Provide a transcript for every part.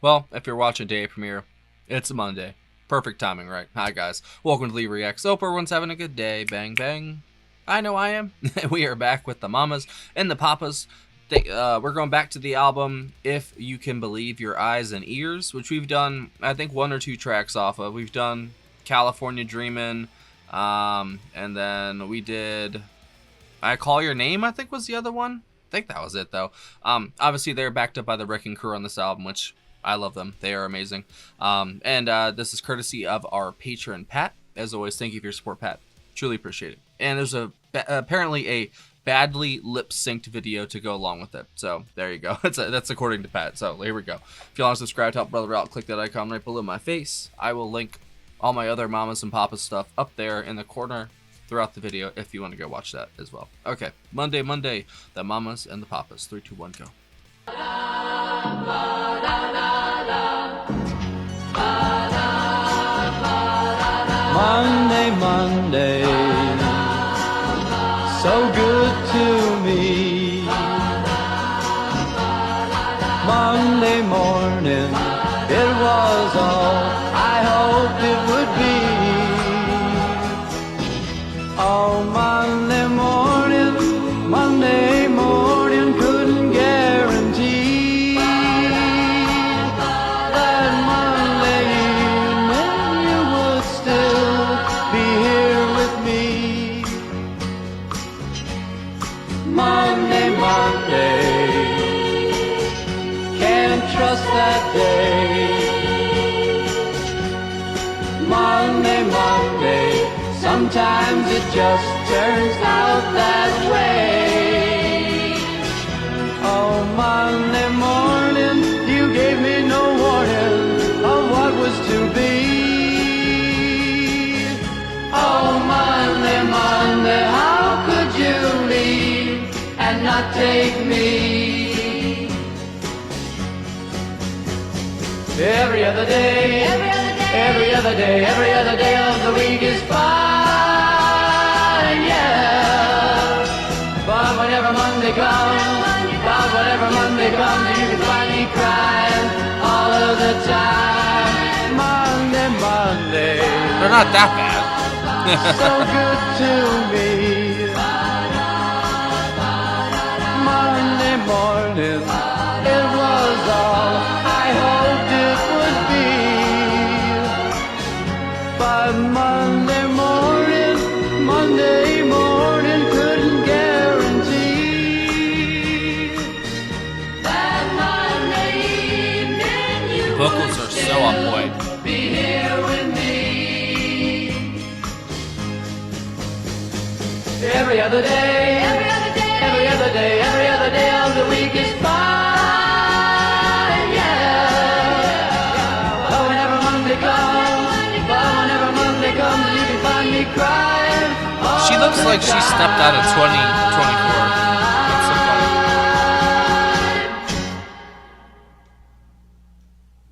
Well, if you're watching day premiere, it's a Monday. Perfect timing, right? Hi, guys. Welcome to Lee Reacts. Hope everyone's having a good day. Bang, bang. I know I am. We are back with the mamas and the papas. We're going back to the album If You Can Believe Your Eyes and Ears, which we've done, I think, 1 or 2 tracks off of. We've done California Dreamin', and then we did I Call Your Name, I think was the other one. I think that was it, though. Obviously, they're backed up by the Wrecking Crew on this album, which I love them. They are amazing. This is courtesy of our patron, Pat. As always, thank you for your support, Pat. Truly appreciate it. And there's apparently a badly lip-synced video to go along with it. So there you go. That's according to Pat. So here we go. If you want to subscribe to help brother out, click that icon right below my face. I will link all my other mamas and papas stuff up there in the corner throughout the video if you want to go watch that as well. Okay, Monday, the mamas and the papas. 3, 2, 1, go. Monday, so good to me. Monday morning, it was all I hoped it would be. Oh, Monday morning couldn't guarantee that Monday evening you would still be here with me. Monday, can't trust that day. Monday, sometimes it just turns out that way. Oh, Monday morning, you gave me no warning of what was to be. Oh, Monday, how could you leave and not take me? Every other day of the week is fine, yeah. But whenever Monday comes, you can find me crying all of the time. Monday, They're not that bad. so good to me. Monday morning, it was all I hoped it would be. But Monday morning couldn't guarantee that Monday evening you Vocals are so on point. be here with me. Every other day of the week is fine, yeah. But whenever Monday comes, you can find me crying. She looks like she stepped out of 2024. That's so funny.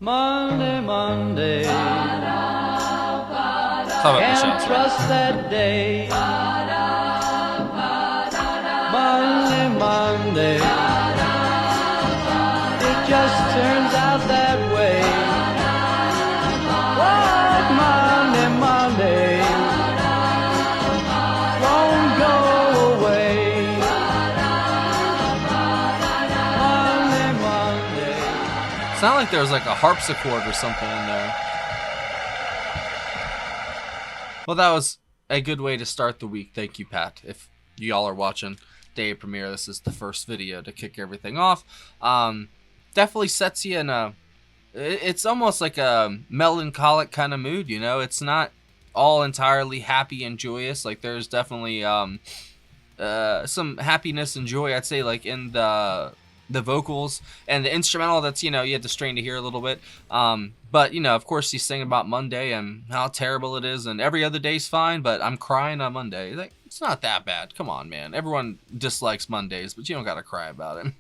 Monday, Talk about can't Michelle. trust that day. Monday, it just turns out that way. What Monday won't go away. Monday. It's not like there was like a harpsichord or something in there. Well, that was a good way to start the week. Thank you, Pat. If y'all are watching day premiere, this is the first video to kick everything off. Definitely sets you in a, it's almost like a melancholic kind of mood, you know. It's not all entirely happy and joyous. Like there's definitely some happiness and joy, I'd say, like in the vocals and the instrumental. That's, you know, you have to strain to hear a little bit. But you know, of course, he's singing about Monday and how terrible it is, and every other day's fine, but I'm crying on Monday. Like, it's not that bad. Come on, man. Everyone dislikes Mondays, but you don't gotta cry about it.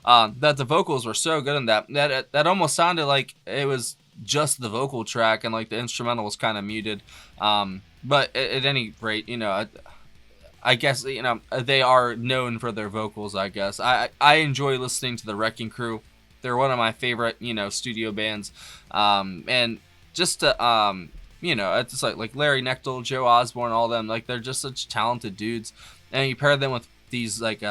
That the vocals were so good in that almost sounded like it was just the vocal track, and like the instrumental was kind of muted. But at any rate, you know, I guess, you know, they are known for their vocals, I guess. I enjoy listening to the Wrecking Crew. They're one of my favorite, studio bands. And just to, it's like Larry Knechtel, Joe Osborne, all them, like they're just such talented dudes. And you pair them with these like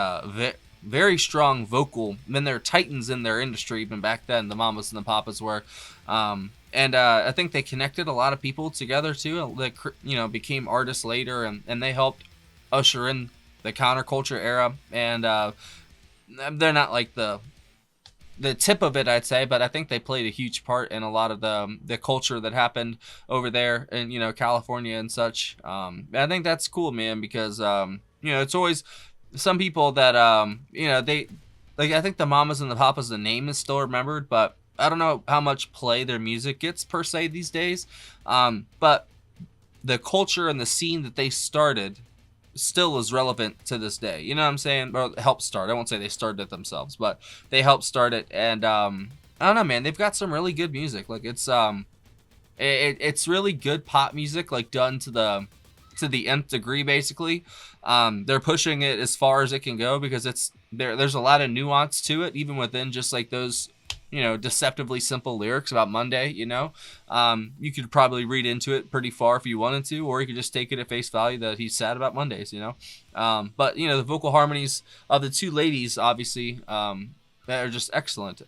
very strong vocal, and they're titans in their industry even back then. The Mamas and the Papas were, and I think they connected a lot of people together too. That became artists later, and they helped usher in the counterculture era. And they're not like the tip of it, I'd say, but I think they played a huge part in a lot of the culture that happened over there in California and such. I think that's cool, man, because it's always some people that they like. I think the Mamas and the Papas, the name is still remembered, but I don't know how much play their music gets per se these days. But the culture and the scene that they started still is relevant to this day. You know what I'm saying? Or helped start. I won't say they started it themselves, but they helped start it. And I don't know, man. They've got some really good music. Like it's really good pop music, like done to the nth degree, basically. They're pushing it as far as it can go because there's a lot of nuance to it, even within just like those deceptively simple lyrics about Monday. You could probably read into it pretty far if you wanted to, or you could just take it at face value that he's sad about Mondays. But the vocal harmonies of the two ladies, obviously, that are just excellent.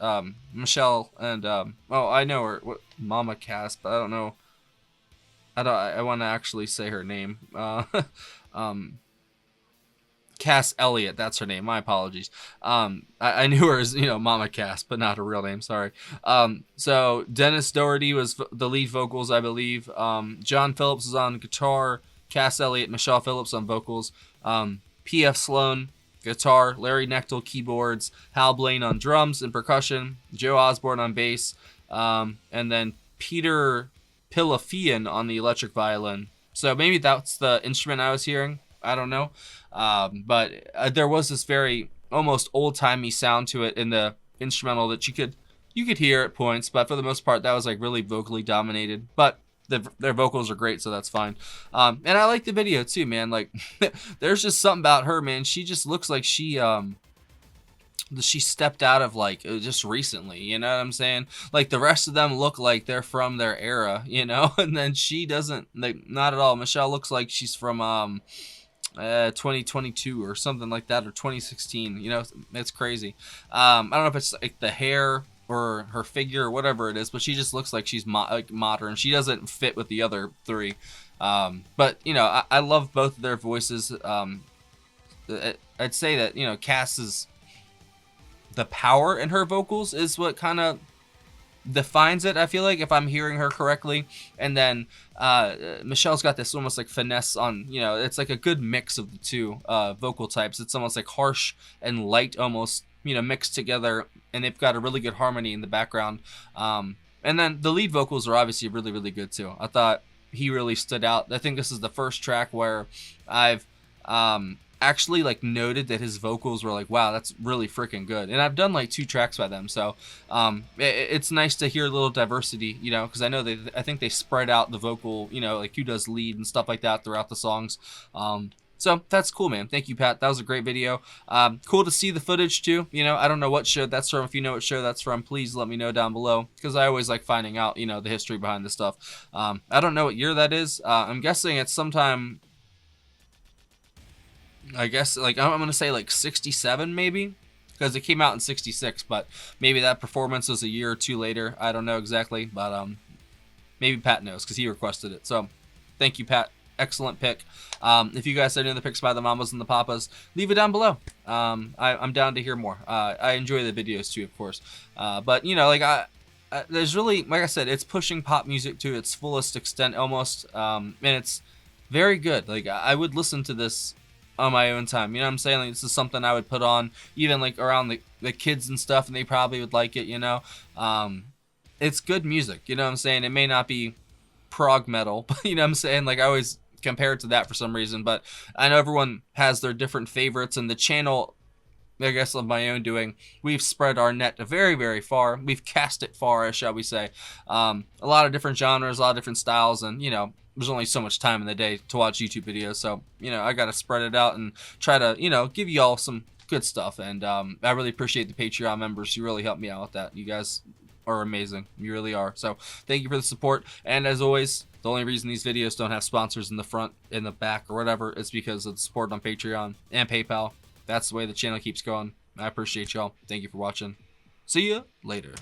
Michelle and I know her, Mama Cass, but I don't know. I want to actually say her name. Cass Elliott, that's her name. My apologies. I knew her as Mama Cass, but not her real name. Sorry. So Dennis Doherty was the lead vocals, I believe. John Phillips was on guitar. Cass Elliott, Michelle Phillips on vocals. P.F. Sloan guitar. Larry Knechtel keyboards. Hal Blaine on drums and percussion. Joe Osborne on bass. And then Peter Pilafian on the electric violin. So maybe that's the instrument I was hearing. I don't know. But there was this very almost old-timey sound to it in the instrumental that you could hear at points, but for the most part that was like really vocally dominated. But their vocals are great, so that's fine. And I like the video too, man. Like there's just something about her, man. She just looks like she stepped out of like just recently, you know what I'm saying? Like the rest of them look like they're from their era, and then she doesn't, like, not at all. Michelle looks like she's from 2022 or something like that, or 2016. It's crazy. I don't know if it's like the hair or her figure or whatever it is, but she just looks like she's like modern. She doesn't fit with the other three. But I love both of their voices. I'd say that Cass is the power in her vocals is what kind of defines it, I feel like, if I'm hearing her correctly. And then Michelle's got this almost like finesse on, it's like a good mix of the two vocal types. It's almost like harsh and light almost, mixed together, and they've got a really good harmony in the background. And then the lead vocals are obviously really, really good too. I thought he really stood out. I think this is the first track where I've actually like noted that his vocals were like, wow, that's really freaking good. And I've done like 2 tracks by them, so it's nice to hear a little diversity, because I know I think they spread out the vocal, like who does lead and stuff like that throughout the songs. So that's cool, man. Thank you, Pat. That was a great video. Cool to see the footage too. I don't know what show that's from. If you know what show that's from, please let me know down below, because I always like finding out, the history behind this stuff. I don't know what year that is. I'm guessing it's sometime, I guess, like, I'm going to say like 67 maybe, because it came out in 66, but maybe that performance was a year or 2 later. I don't know exactly, but maybe Pat knows because he requested it. So thank you, Pat. Excellent pick. If you guys have any other picks by the Mamas and the Papas, leave it down below. I'm down to hear more. I enjoy the videos too, of course. But there's really, like I said, it's pushing pop music to its fullest extent almost, and it's very good. Like I would listen to this on my own time. You know what I'm saying? Like, this is something I would put on even like around the kids and stuff, and they probably would like it. It's good music. You know what I'm saying? It may not be prog metal, but you know what I'm saying? Like I always compare it to that for some reason, but I know everyone has their different favorites, and the channel, I guess, of my own doing, we've spread our net very, very far. We've cast it far, shall we say. A lot of different genres, a lot of different styles, and there's only so much time in the day to watch YouTube videos, so I gotta spread it out and try to give you all some good stuff. And I really appreciate the Patreon members. You really help me out with that. You guys are amazing. You really are. So thank you for the support. And as always, the only reason these videos don't have sponsors in the front, in the back, or whatever is because of the support on Patreon and PayPal. That's the way the channel keeps going. I appreciate y'all. Thank you for watching. See ya later.